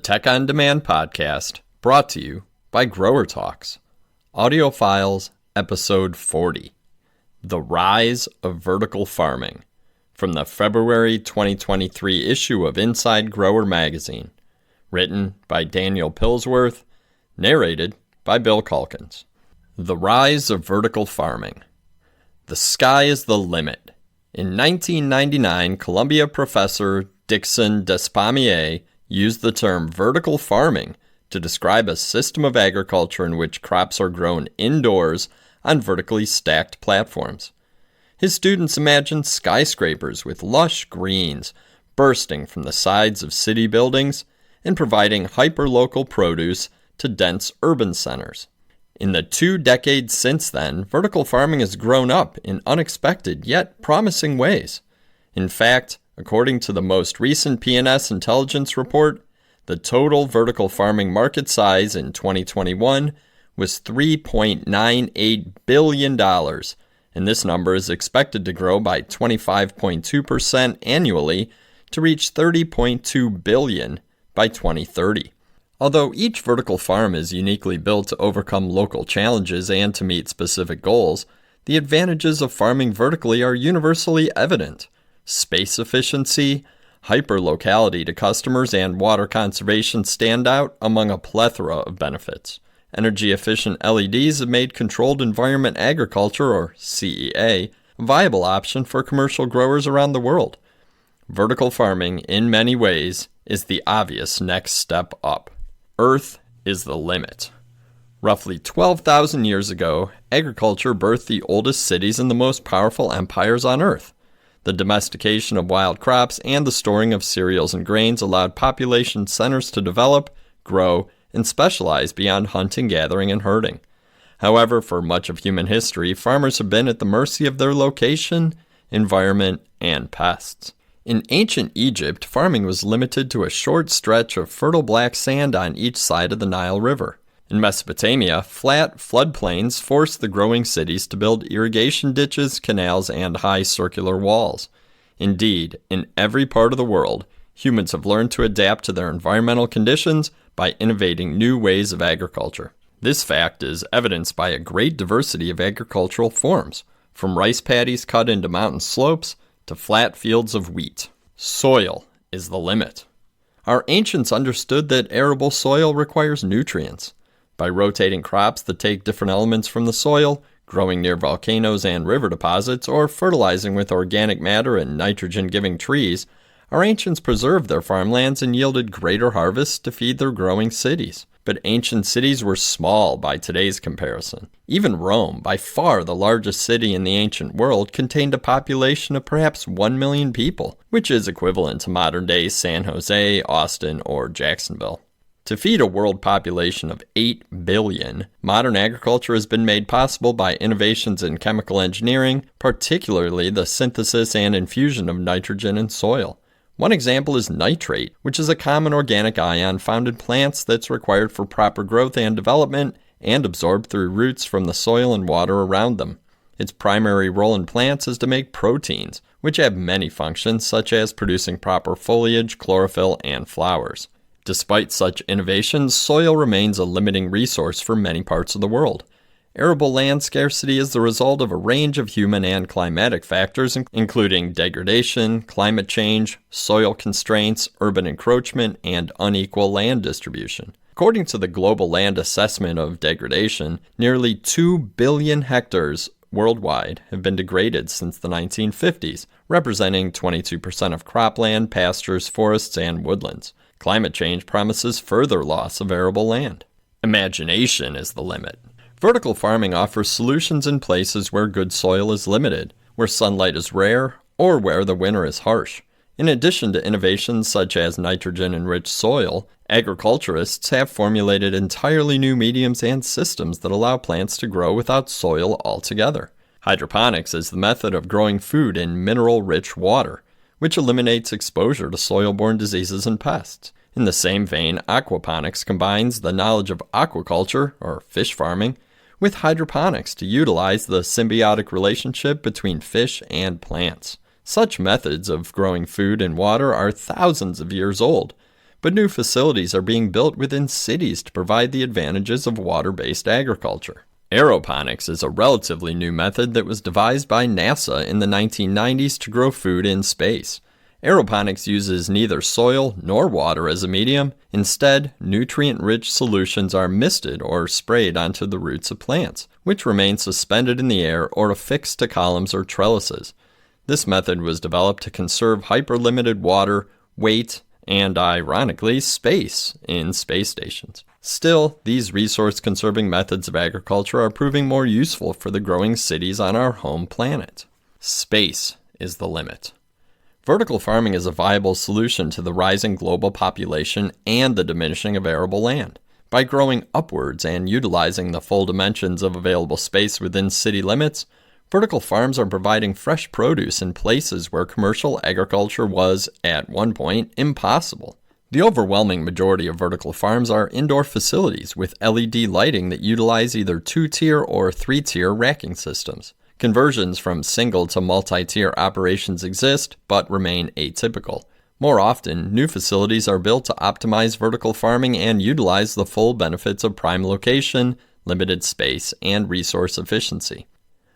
Tech on Demand podcast brought to you by Grower Talks. Audio Files, Episode 40. The Rise of Vertical Farming, from the February 2023 issue of Inside Grower magazine. Written by Daniel PILSWORTH, narrated by Bill CALKINS. The Rise of Vertical Farming. The sky is the limit. In 1999, Columbia professor Dickson Despommier used the term vertical farming to describe a system of agriculture in which crops are grown indoors on vertically stacked platforms. His students imagined skyscrapers with lush greens bursting from the sides of city buildings and providing hyperlocal produce to dense urban centers. In the 2 decades since then, vertical farming has grown up in unexpected yet promising ways. In fact, according to the most recent P&S intelligence report, the total vertical farming market size in 2021 was $3.98 billion, and this number is expected to grow by 25.2% annually to reach $30.2 billion by 2030. Although each vertical farm is uniquely built to overcome local challenges and to meet specific goals, the advantages of farming vertically are universally evident. Space efficiency, hyperlocality to customers, and water conservation stand out among a plethora of benefits. Energy-efficient LEDs have made controlled environment agriculture, or CEA, a viable option for commercial growers around the world. Vertical farming, in many ways, is the obvious next step up. Earth is the limit. Roughly 12,000 years ago, agriculture birthed the oldest cities and the most powerful empires on Earth. The domestication of wild crops and the storing of cereals and grains allowed population centers to develop, grow, and specialize beyond hunting, gathering, and herding. However, for much of human history, farmers have been at the mercy of their location, environment, and pests. In ancient Egypt, farming was limited to a short stretch of fertile black sand on each side of the Nile River. In Mesopotamia, flat floodplains forced the growing cities to build irrigation ditches, canals, and high circular walls. Indeed, in every part of the world, humans have learned to adapt to their environmental conditions by innovating new ways of agriculture. This fact is evidenced by a great diversity of agricultural forms, from rice paddies cut into mountain slopes to flat fields of wheat. Soil is the limit. Our ancients understood that arable soil requires nutrients. By rotating crops that take different elements from the soil, growing near volcanoes and river deposits, or fertilizing with organic matter and nitrogen-giving trees, our ancients preserved their farmlands and yielded greater harvests to feed their growing cities. But ancient cities were small by today's comparison. Even Rome, by far the largest city in the ancient world, contained a population of perhaps 1 million people, which is equivalent to modern-day San Jose, Austin, or Jacksonville. To feed a world population of 8 billion, modern agriculture has been made possible by innovations in chemical engineering, particularly the synthesis and infusion of nitrogen in soil. One example is nitrate, which is a common organic ion found in plants that's required for proper growth and development and absorbed through roots from the soil and water around them. Its primary role in plants is to make proteins, which have many functions such as producing proper foliage, chlorophyll, and flowers. Despite such innovations, soil remains a limiting resource for many parts of the world. Arable land scarcity is the result of a range of human and climatic factors, including degradation, climate change, soil constraints, urban encroachment, and unequal land distribution. According to the Global Land Assessment of Degradation, nearly 2 billion hectares worldwide have been degraded since the 1950s, representing 22% of cropland, pastures, forests, and woodlands. Climate change promises further loss of arable land. Imagination is the limit. Vertical farming offers solutions in places where good soil is limited, where sunlight is rare, or where the winter is harsh. In addition to innovations such as nitrogen-enriched soil, agriculturists have formulated entirely new mediums and systems that allow plants to grow without soil altogether. Hydroponics is the method of growing food in mineral-rich water, which eliminates exposure to soil-borne diseases and pests. In the same vein, aquaponics combines the knowledge of aquaculture, or fish farming, with hydroponics to utilize the symbiotic relationship between fish and plants. Such methods of growing food and water are thousands of years old, but new facilities are being built within cities to provide the advantages of water-based agriculture. Aeroponics is a relatively new method that was devised by NASA in the 1990s to grow food in space. Aeroponics uses neither soil nor water as a medium. Instead, nutrient-rich solutions are misted or sprayed onto the roots of plants, which remain suspended in the air or affixed to columns or trellises. This method was developed to conserve hyperlimited water, weight, and, ironically, space in space stations. Still, these resource-conserving methods of agriculture are proving more useful for the growing cities on our home planet. Space is the limit. Vertical farming is a viable solution to the rising global population and the diminishing of arable land. By growing upwards and utilizing the full dimensions of available space within city limits, vertical farms are providing fresh produce in places where commercial agriculture was, at one point, impossible. The overwhelming majority of vertical farms are indoor facilities with LED lighting that utilize either 2-tier or 3-tier racking systems. Conversions from single to multi-tier operations exist, but remain atypical. More often, new facilities are built to optimize vertical farming and utilize the full benefits of prime location, limited space, and resource efficiency.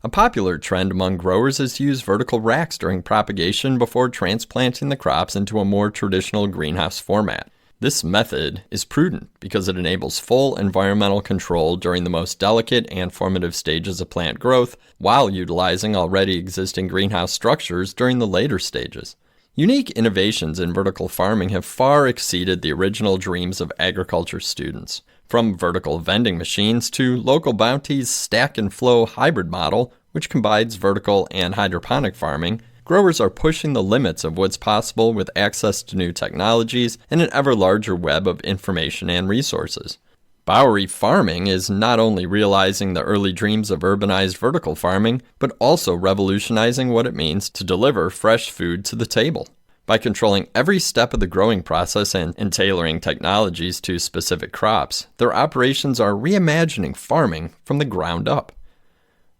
A popular trend among growers is to use vertical racks during propagation before transplanting the crops into a more traditional greenhouse format. This method is prudent because it enables full environmental control during the most delicate and formative stages of plant growth, while utilizing already existing greenhouse structures during the later stages. Unique innovations in vertical farming have far exceeded the original dreams of agriculture students. From vertical vending machines to Local Bounty's stack and flow hybrid model, which combines vertical and hydroponic farming, growers are pushing the limits of what's possible with access to new technologies and an ever larger web of information and resources. Bowery farming is not only realizing the early dreams of urbanized vertical farming, but also revolutionizing what it means to deliver fresh food to the table. By controlling every step of the growing process and tailoring technologies to specific crops, their operations are reimagining farming from the ground up.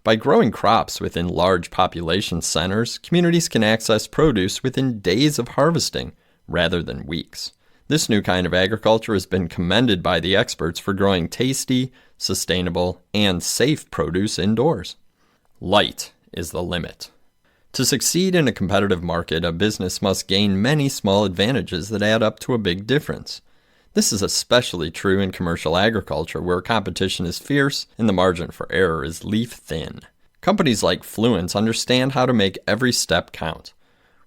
By growing crops within large population centers, communities can access produce within days of harvesting, rather than weeks. This new kind of agriculture has been commended by the experts for growing tasty, sustainable, and safe produce indoors. Light is the limit. To succeed in a competitive market, a business must gain many small advantages that add up to a big difference. This is especially true in commercial agriculture, where competition is fierce and the margin for error is leaf-thin. Companies like Fluence understand how to make every step count.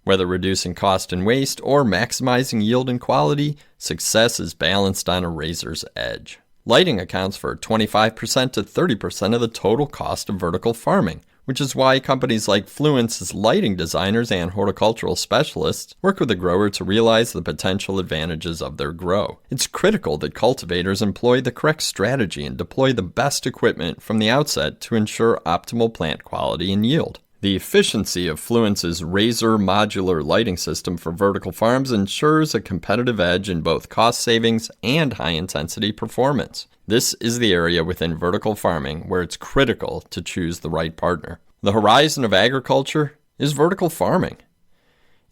Whether reducing cost and waste or maximizing yield and quality, success is balanced on a razor's edge. Lighting accounts for 25% to 30% of the total cost of vertical farming, which is why companies like Fluence's lighting designers and horticultural specialists work with the grower to realize the potential advantages of their grow. It's critical that cultivators employ the correct strategy and deploy the best equipment from the outset to ensure optimal plant quality and yield. The efficiency of Fluence's Razor modular lighting system for vertical farms ensures a competitive edge in both cost savings and high-intensity performance. This is the area within vertical farming where it's critical to choose the right partner. The horizon of agriculture is vertical farming.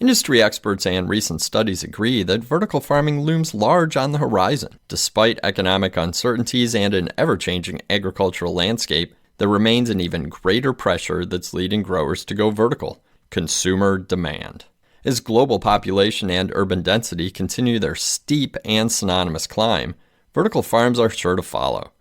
Industry experts and recent studies agree that vertical farming looms large on the horizon. Despite economic uncertainties and an ever-changing agricultural landscape, there remains an even greater pressure that's leading growers to go vertical: consumer demand. As global population and urban density continue their steep and synonymous climb, vertical farms are sure to follow.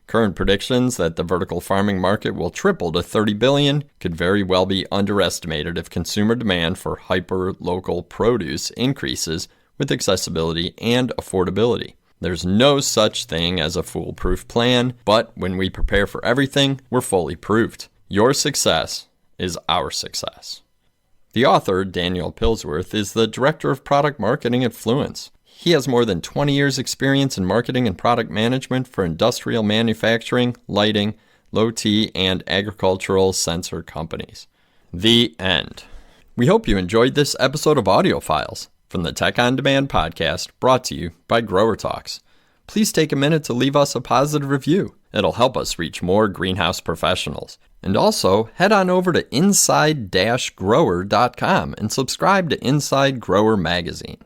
Current predictions that the vertical farming market will triple to $30 billion could very well be underestimated if consumer demand for hyper-local produce increases with accessibility and affordability. There's no such thing as a foolproof plan, but when we prepare for everything, we're fully proofed. Your success is our success. The author, Daniel Pilsworth, is the Director of Product Marketing at Fluence. He has more than 20 years' experience in marketing and product management for industrial manufacturing, lighting, low-T, and agricultural sensor companies. The end. We hope you enjoyed this episode of Audio Files from the Tech On Demand podcast, brought to you by Grower Talks. Please take a minute to leave us a positive review. It'll help us reach more greenhouse professionals. And also, head on over to inside-grower.com and subscribe to Inside Grower Magazine.